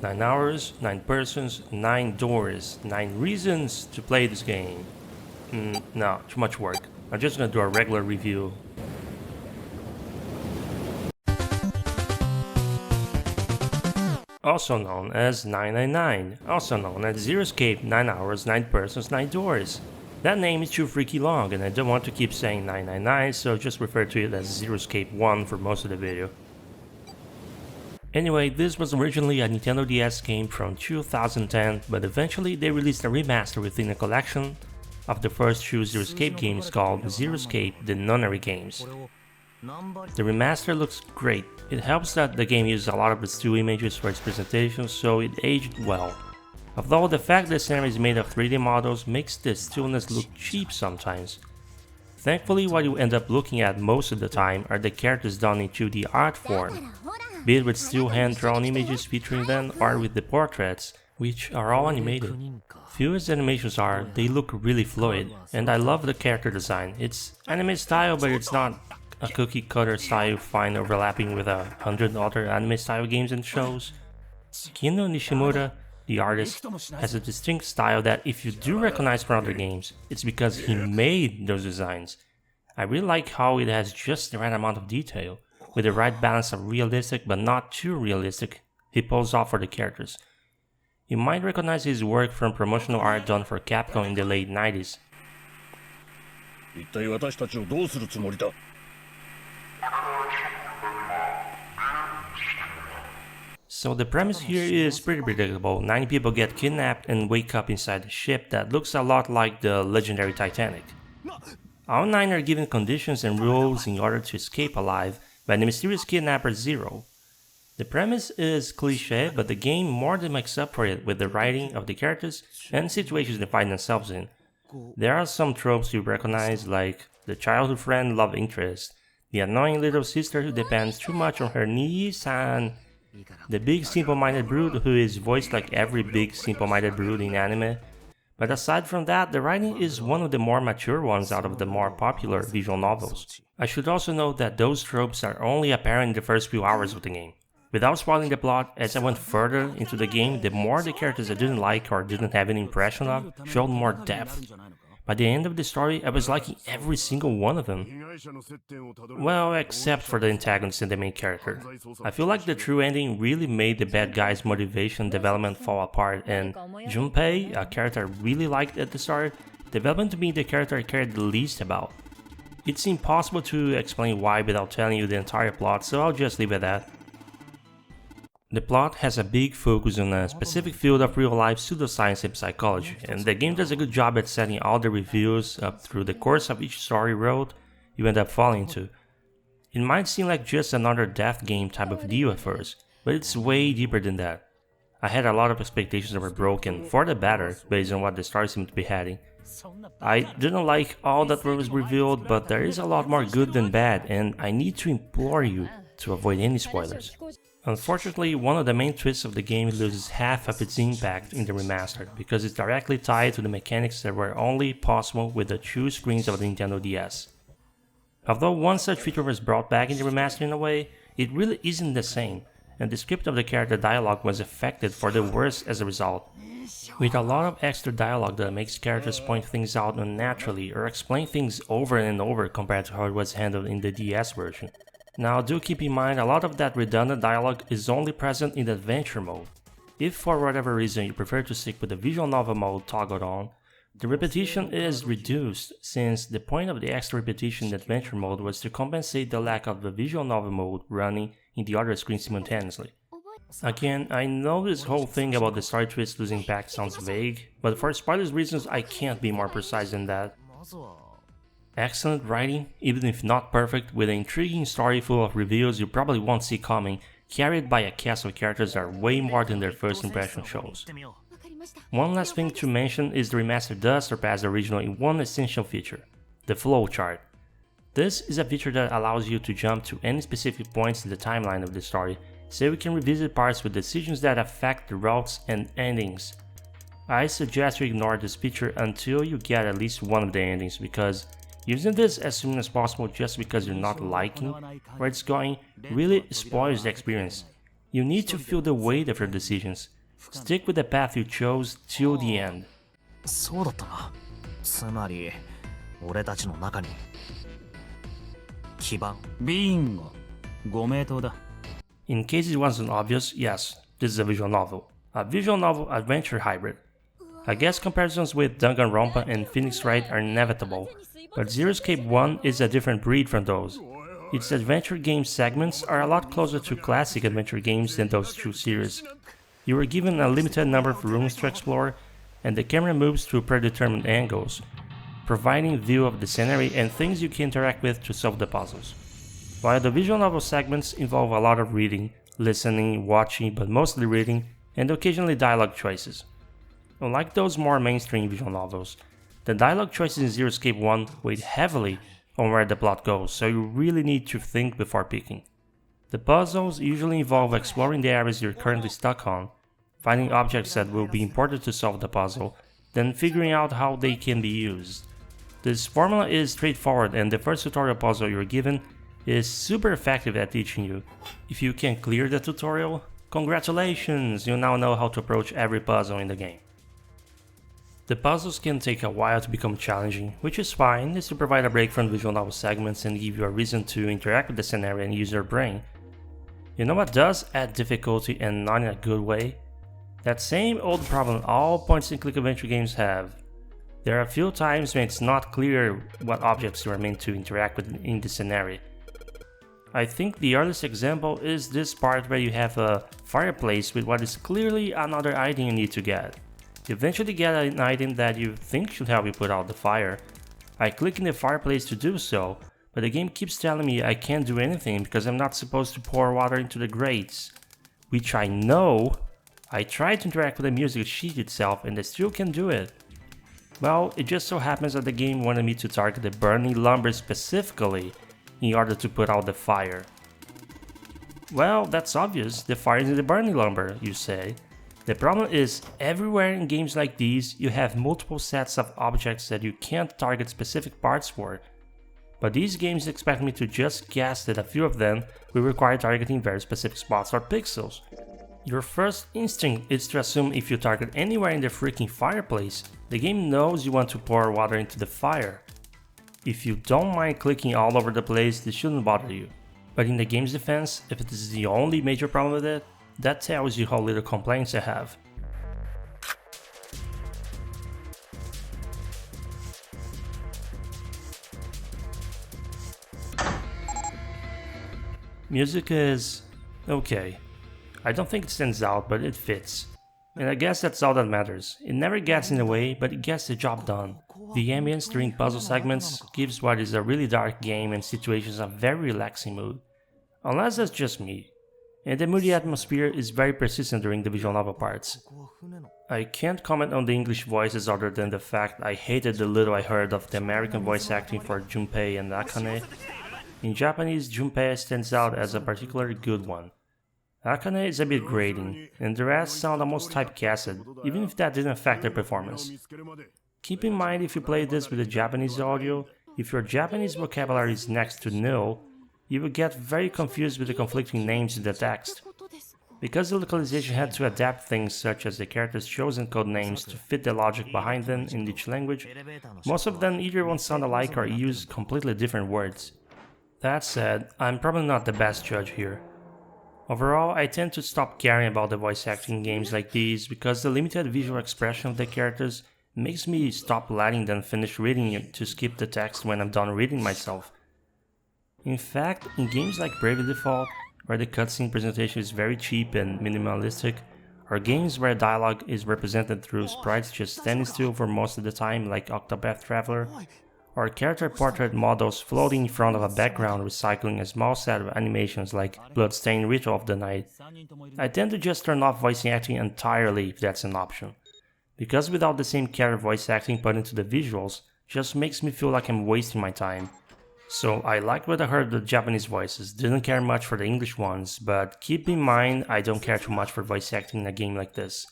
9 hours, 9 persons, 9 doors, 9 reasons to play this game. No, too much work. I'm just gonna do a regular review. Also known as 999, also known as Zero Escape, 9 hours, 9 persons, 9 doors. That name is too freaky long and I don't want to keep saying 999, so just refer to it as Zero Escape 1 for most of the video. Anyway, this was originally a Nintendo DS game from 2010, but eventually they released a remaster within a collection of the first two Zero Escape games called Zero Escape: The Nunnery Games. The remaster looks great. It helps that the game uses a lot of the still images for its presentation, so it aged well. Although the fact that the scenery is made of 3D models makes the stillness look cheap sometimes. Thankfully, what you end up looking at most of the time are the characters done in 2D art form, be it with still hand-drawn images featuring them or with the portraits, which are all animated. Few as the animations are, they look really fluid, and I love the character design. It's anime style, but it's not a cookie cutter style you find overlapping with 100 other anime style games and shows. Kino Nishimura, the artist, has a distinct style that if you do recognize from other games, it's because he made those designs. I really like how it has just the right amount of detail, with the right balance of realistic but not too realistic he pulls off for the characters. You might recognize his work from promotional art done for Capcom in the late 90s. So the premise here is pretty predictable. 9 people get kidnapped and wake up inside a ship that looks a lot like the legendary Titanic. All 9 are given conditions and rules in order to escape alive by the mysterious kidnapper Zero. The premise is cliché, but the game more than makes up for it with the writing of the characters and situations they find themselves in. There are some tropes you recognize, like the childhood friend love interest, the annoying little sister who depends too much on her niece, and the big simple-minded brood who is voiced like every big simple-minded brood in anime. But aside from that, the writing is one of the more mature ones out of the more popular visual novels. I should also note that those tropes are only apparent in the first few hours of the game. Without spoiling the plot, as I went further into the game, the more the characters I didn't like or didn't have any impression of showed more depth. By the end of the story, I was liking every single one of them. Well, except for the antagonist and the main character. I feel like the true ending really made the bad guy's motivation development fall apart, and Junpei, a character I really liked at the start, developed to be the character I cared the least about. It's impossible to explain why without telling you the entire plot, so I'll just leave it at that. The plot has a big focus on a specific field of real-life pseudoscience and psychology, and the game does a good job at setting all the reveals up through the course of each story road you end up falling into. It might seem like just another death game type of deal at first, but it's way deeper than that. I had a lot of expectations that were broken, for the better, based on what the story seemed to be heading. I didn't like all that was revealed, but there is a lot more good than bad, and I need to implore you to avoid any spoilers. Unfortunately, one of the main twists of the game loses half of its impact in the remaster, because it's directly tied to the mechanics that were only possible with the 2 screens of the Nintendo DS. Although one such feature was brought back in the remaster in a way, it really isn't the same, and the script of the character dialogue was affected for the worse as a result, with a lot of extra dialogue that makes characters point things out unnaturally or explain things over and over compared to how it was handled in the DS version. Now do keep in mind, a lot of that redundant dialogue is only present in the adventure mode. If for whatever reason you prefer to stick with the visual novel mode toggled on, the repetition is reduced, since the point of the extra repetition in adventure mode was to compensate the lack of the visual novel mode running in the other screen simultaneously. Again, I know this whole thing about the story twist losing impact sounds vague, but for spoilers reasons I can't be more precise than that. Excellent writing, even if not perfect, with an intriguing story full of reveals you probably won't see coming, carried by a cast of characters that are way more than their first impression shows. One last thing to mention is the remaster does surpass the original in one essential feature, the flowchart. This is a feature that allows you to jump to any specific points in the timeline of the story, so you can revisit parts with decisions that affect the routes and endings. I suggest you ignore this feature until you get at least one of the endings, because using this as soon as possible just because you're not liking where it's going really spoils the experience. You need to feel the weight of your decisions. Stick with the path you chose till the end. そうだったな。つまり俺たちの中に基盤。ビンゴ。ご名答だ。In case it wasn't obvious, yes, this is a visual novel adventure hybrid. I guess comparisons with Danganronpa and Phoenix Wright are inevitable, but Zero Escape 1 is a different breed from those. Its adventure game segments are a lot closer to classic adventure games than those two series. You are given a limited number of rooms to explore, and the camera moves through predetermined angles, providing view of the scenery and things you can interact with to solve the puzzles. While the visual novel segments involve a lot of reading, listening, watching, but mostly reading, and occasionally dialogue choices. Unlike those more mainstream visual novels, the dialogue choices in Zero Escape 1 weigh heavily on where the plot goes, so you really need to think before picking. The puzzles usually involve exploring the areas you're currently stuck on, finding objects that will be important to solve the puzzle, then figuring out how they can be used. This formula is straightforward, and the first tutorial puzzle you're given is super effective at teaching you. If you can clear the tutorial, congratulations! You now know how to approach every puzzle in the game. The puzzles can take a while to become challenging, which is fine, is to provide a break from visual novel segments and give you a reason to interact with the scenario and use your brain. You know what does add difficulty, and not in a good way? That same old problem all point-and-click adventure games have. There are a few times when it's not clear what objects you are meant to interact with in the scenario. I think the earliest example is this part where you have a fireplace with what is clearly another item you need to get. You eventually get an item that you think should help you put out the fire. I click in the fireplace to do so, but the game keeps telling me I can't do anything because I'm not supposed to pour water into the grates. Which I know. I tried to interact with the music sheet itself and I still can't do it. Well, it just so happens that the game wanted me to target the burning lumber specifically in order to put out the fire. Well, that's obvious, the fire is in the burning lumber, you say. The problem is, everywhere in games like these, you have multiple sets of objects that you can't target specific parts for. But these games expect me to just guess that a few of them will require targeting very specific spots or pixels. Your first instinct is to assume if you target anywhere in the freaking fireplace, the game knows you want to pour water into the fire. If you don't mind clicking all over the place, this shouldn't bother you. But in the game's defense, if this is the only major problem with it, that tells you how little complaints I have. Music is okay. I don't think it stands out, but it fits. And I guess that's all that matters. It never gets in the way, but it gets the job done. The ambience during puzzle segments gives what is a really dark game and situations a very relaxing mood. Unless that's just me. And the moody atmosphere is very persistent during the visual novel parts. I can't comment on the English voices other than the fact I hated the little I heard of the American voice acting for Junpei and Akane. In Japanese, Junpei stands out as a particularly good one. Akane is a bit grating, and the rest sound almost typecasted, even if that didn't affect their performance. Keep in mind if you play this with the Japanese audio, if your Japanese vocabulary is next to nil, you will get very confused with the conflicting names in the text. Because the localization had to adapt things such as the characters' chosen code names to fit the logic behind them in each language, most of them either won't sound alike or use completely different words. That said, I'm probably not the best judge here. Overall, I tend to stop caring about the voice acting in games like these because the limited visual expression of the characters makes me stop letting them finish reading it to skip the text when I'm done reading myself. In fact, in games like Bravely Default, where the cutscene presentation is very cheap and minimalistic, or games where dialogue is represented through sprites just standing still for most of the time like Octopath Traveler, or character portrait models floating in front of a background recycling a small set of animations like Bloodstained Ritual of the Night, I tend to just turn off voice acting entirely if that's an option. Because without the same character voice acting put into the visuals, just makes me feel like I'm wasting my time. So I liked what I heard of the Japanese voices, didn't care much for the English ones, but keep in mind I don't care too much for voice acting in a game like this.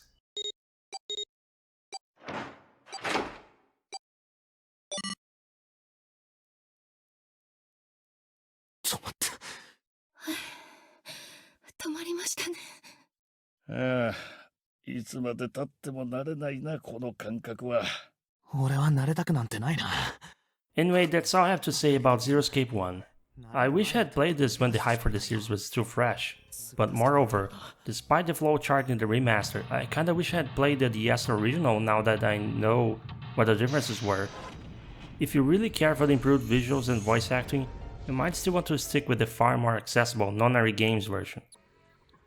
止まりましたね。ああ、いつまで経っても慣れないな、この感覚は。俺は慣れたくなんてないな。 Anyway, that's all I have to say about Zero Escape 1. I wish I had played this when the hype for the series was still fresh. But moreover, despite the flowchart in the remaster, I kinda wish I had played the DS original now that I know what the differences were. If you really care for the improved visuals and voice acting, you might still want to stick with the far more accessible Non-Ari Games version.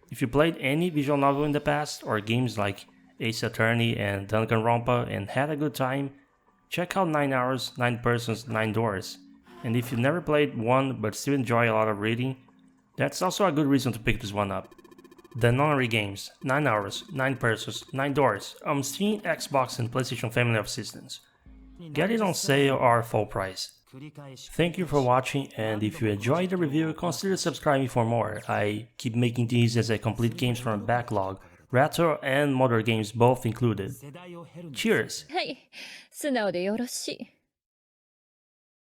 If you played any visual novel in the past, or games like Ace Attorney and Danganronpa and had a good time, check out 9 Hours, 9 Persons, 9 Doors. And if you never played one but still enjoy a lot of reading, that's also a good reason to pick this one up. The Non-Ari Games, 9 Hours, 9 Persons, 9 Doors on Steam, Xbox and PlayStation family of systems. Get it on sale or full price. Thank you for watching, and if you enjoyed the review, consider subscribing for more. I keep making these as I complete games from a backlog, retro and modern games both included. Cheers! はい、素直でよろしい。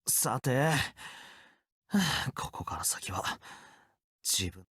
さて、はあここから先は自分